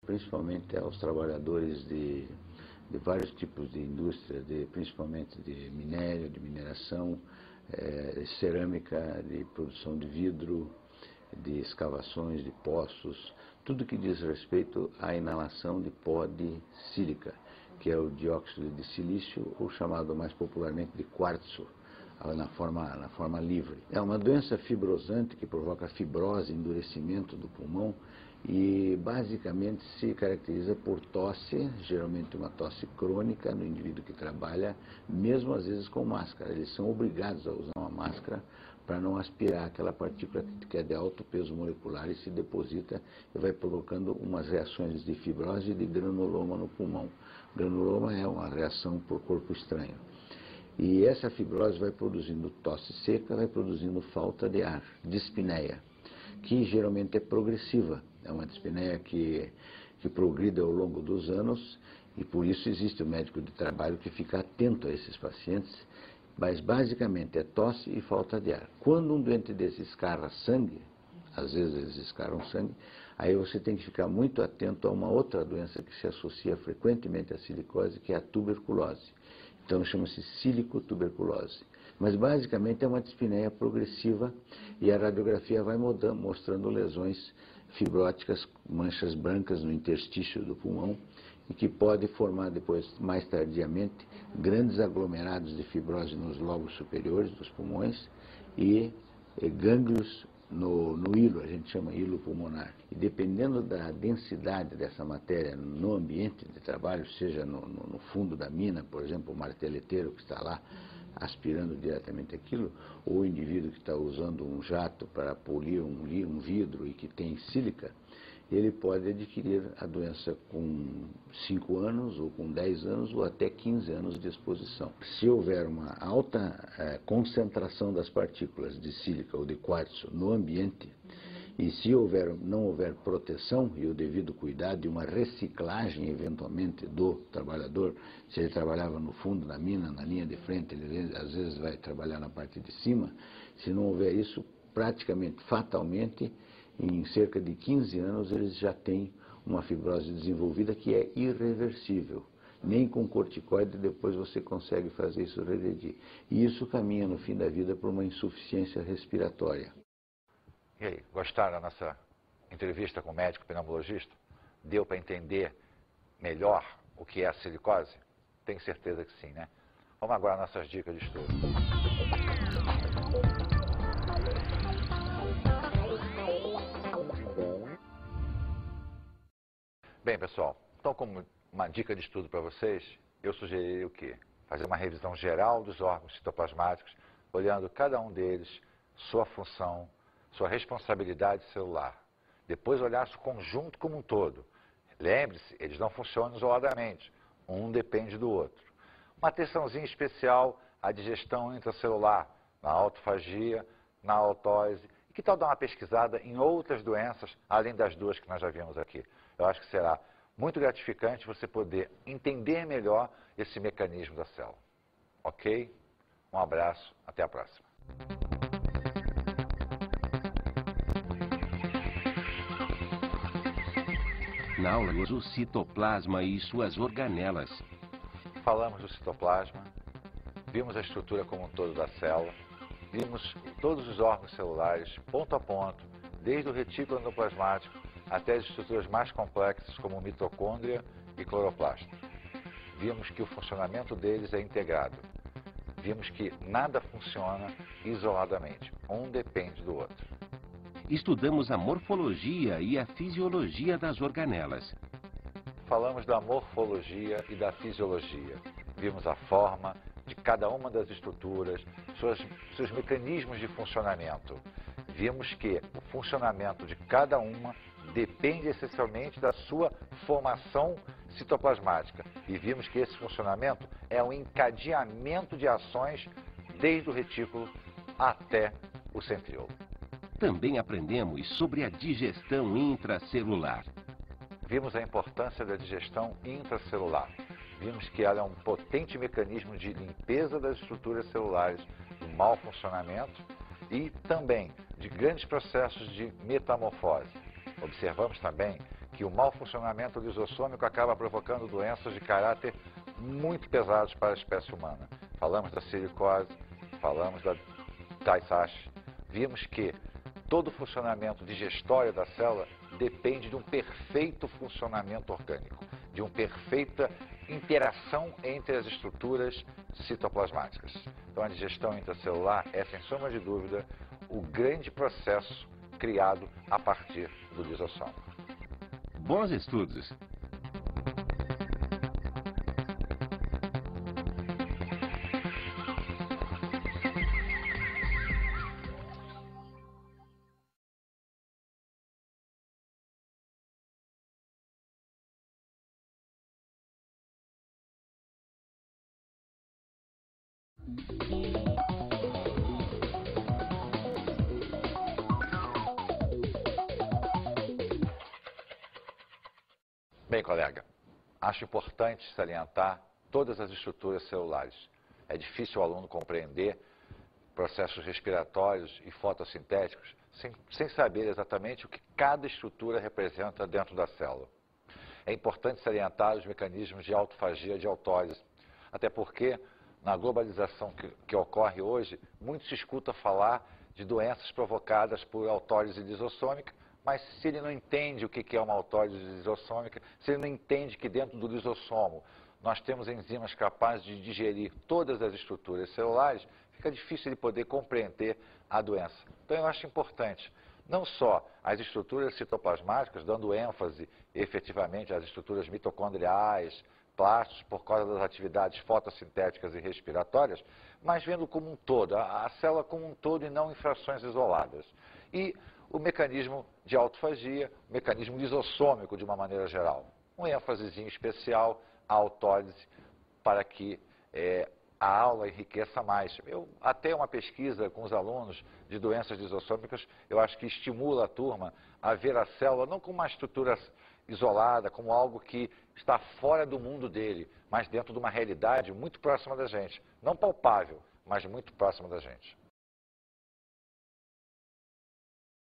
Principalmente aos trabalhadores de vários tipos de indústrias, principalmente de minério, de mineração, cerâmica, de produção de vidro, de escavações de poços, tudo que diz respeito à inalação de pó de sílica, que é o dióxido de silício, ou chamado mais popularmente de quartzo, na forma livre. É uma doença fibrosante que provoca fibrose, endurecimento do pulmão e basicamente se caracteriza por tosse, geralmente uma tosse crônica no indivíduo que trabalha, mesmo às vezes com máscara. Eles são obrigados a usar uma máscara para não aspirar aquela partícula que é de alto peso molecular e se deposita e vai provocando umas reações de fibrose e de granuloma no pulmão. Granuloma é uma reação por corpo estranho. E essa fibrose vai produzindo tosse seca, vai produzindo falta de ar, dispneia, que geralmente é progressiva. É uma dispneia que progride ao longo dos anos e por isso existe o médico de trabalho que fica atento a esses pacientes, mas basicamente é tosse e falta de ar. Quando um doente desse escarra sangue, às vezes eles escarram sangue, aí você tem que ficar muito atento a uma outra doença que se associa frequentemente à silicose, que é a tuberculose. Então chama-se silicotuberculose. Mas basicamente é uma dispneia progressiva e a radiografia vai mostrando lesões fibróticas, manchas brancas no interstício do pulmão e que pode formar depois, mais tardiamente, grandes aglomerados de fibrose nos lobos superiores dos pulmões e gânglios no hilo, a gente chama hilo pulmonar. E dependendo da densidade dessa matéria no ambiente de trabalho, seja no fundo da mina, por exemplo, o marteleteiro que está lá aspirando diretamente aquilo, ou o indivíduo que está usando um jato para polir um vidro e que tem sílica, ele pode adquirir a doença com 5 anos, ou com 10 anos, ou até 15 anos de exposição. Se houver uma alta concentração das partículas de sílica ou de quartzo no ambiente, e se não houver proteção e o devido cuidado e uma reciclagem, eventualmente, do trabalhador, se ele trabalhava no fundo da mina, na linha de frente, ele às vezes vai trabalhar na parte de cima, se não houver isso, praticamente, fatalmente, em cerca de 15 anos, eles já têm uma fibrose desenvolvida que é irreversível. Nem com corticoide depois você consegue fazer isso regredir. E isso caminha no fim da vida para uma insuficiência respiratória. E aí, gostaram da nossa entrevista com o médico pneumologista? Deu para entender melhor o que é a silicose? Tenho certeza que sim, né? Vamos agora às nossas dicas de estudo. Bem, pessoal, então como uma dica de estudo para vocês, eu sugeriria o quê? Fazer uma revisão geral dos órgãos citoplasmáticos, olhando cada um deles, sua função, sua responsabilidade celular. Depois olhar o conjunto como um todo. Lembre-se, eles não funcionam isoladamente, um depende do outro. Uma atençãozinha especial à digestão intracelular, na autofagia, na autólise. E que tal dar uma pesquisada em outras doenças, além das duas que nós já vimos aqui? Eu acho que será muito gratificante você poder entender melhor esse mecanismo da célula. Ok? Um abraço, até a próxima. Na aula, o citoplasma e suas organelas. Falamos do citoplasma, vimos a estrutura como um todo da célula, vimos todos os órgãos celulares, ponto a ponto, desde o retículo endoplasmático até as estruturas mais complexas como mitocôndria e cloroplasto. Vimos que o funcionamento deles é integrado. Vimos que nada funciona isoladamente, um depende do outro. Estudamos a morfologia e a fisiologia das organelas. Falamos da morfologia e da fisiologia. Vimos a forma de cada uma das estruturas, seus mecanismos de funcionamento. Vimos que o funcionamento de cada uma depende essencialmente da sua formação citoplasmática. E vimos que esse funcionamento é um encadeamento de ações desde o retículo até o centríolo. Também aprendemos sobre a digestão intracelular. Vimos a importância da digestão intracelular. Vimos que ela é um potente mecanismo de limpeza das estruturas celulares, do mau funcionamento e também de grandes processos de metamorfose. Observamos também que o mau funcionamento lisossômico acaba provocando doenças de caráter muito pesados para a espécie humana. Falamos da silicose, falamos da Tay-Sachs. Vimos que todo o funcionamento digestório da célula depende de um perfeito funcionamento orgânico, de uma perfeita interação entre as estruturas citoplasmáticas. Então a digestão intracelular é, sem sombra de dúvida, o grande processo criado a partir do lisossomo. Bons estudos! Bem, colega, acho importante salientar todas as estruturas celulares. É difícil o aluno compreender processos respiratórios e fotossintéticos sem saber exatamente o que cada estrutura representa dentro da célula. É importante salientar os mecanismos de autofagia e de autólise, até porque na globalização que ocorre hoje, muito se escuta falar de doenças provocadas por autólise lisossômica, mas se ele não entende o que é uma autólise lisossômica, se ele não entende que dentro do lisossomo nós temos enzimas capazes de digerir todas as estruturas celulares, fica difícil de poder compreender a doença. Então eu acho importante, não só as estruturas citoplasmáticas, dando ênfase efetivamente às estruturas mitocondriais, plásticos, por causa das atividades fotossintéticas e respiratórias, mas vendo como um todo, a célula como um todo e não em frações isoladas. E o mecanismo de autofagia, o mecanismo lisossômico de uma maneira geral. Um ênfasezinho especial à autólise para que a aula enriqueça mais. Até uma pesquisa com os alunos de doenças lisossômicas, eu acho que estimula a turma a ver a célula não como uma estrutura isolada, como algo que está fora do mundo dele, mas dentro de uma realidade muito próxima da gente. Não palpável, mas muito próxima da gente.